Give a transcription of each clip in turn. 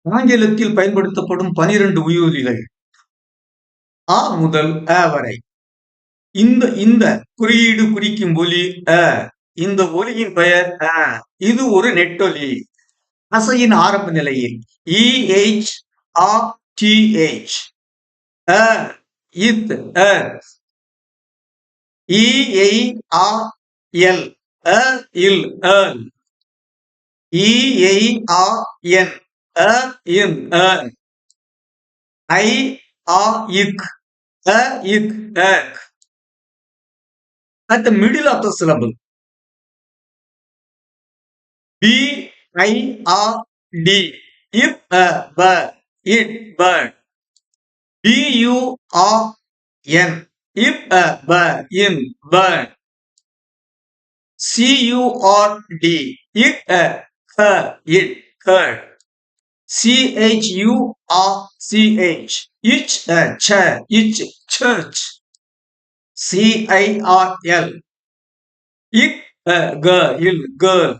ஆங்கிலத்தில் பயன்படுத்தப்படும் 12 உயிரொலிகள் அ முதல் அ வரை. இந்த குறியீடு குறிக்கும் ஒலி அ. இந்த ஒலியின் பெயர் அ. இது ஒரு நெட்டொலி. அசையின் ஆரம்ப நிலையில் EH RTH அ இத் அ EIRL அ இல் அல் EIRN அ இன் அன் I A ik a ik ak. At the middle of the syllable BIRD if a bird it bird BURN if a bird in bird CURD if a cur it curd CHURCH each a chair each church CIRL if a girl il girl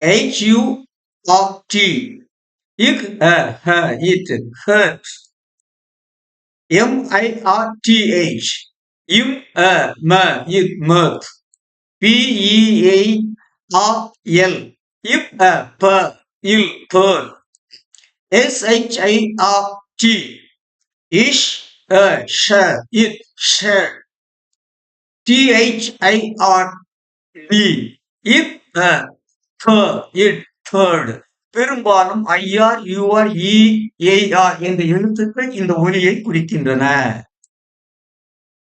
HURT if a her it hurt MIRTH im a ma it mirth PEARL if a per il pearl SHIRT ish a share it share THIRD if a third it third. பெரும்பாலும் IR, UR, EAR என்ற எழுத்துக்கள் இந்த ஒலியை குறிக்கின்றன.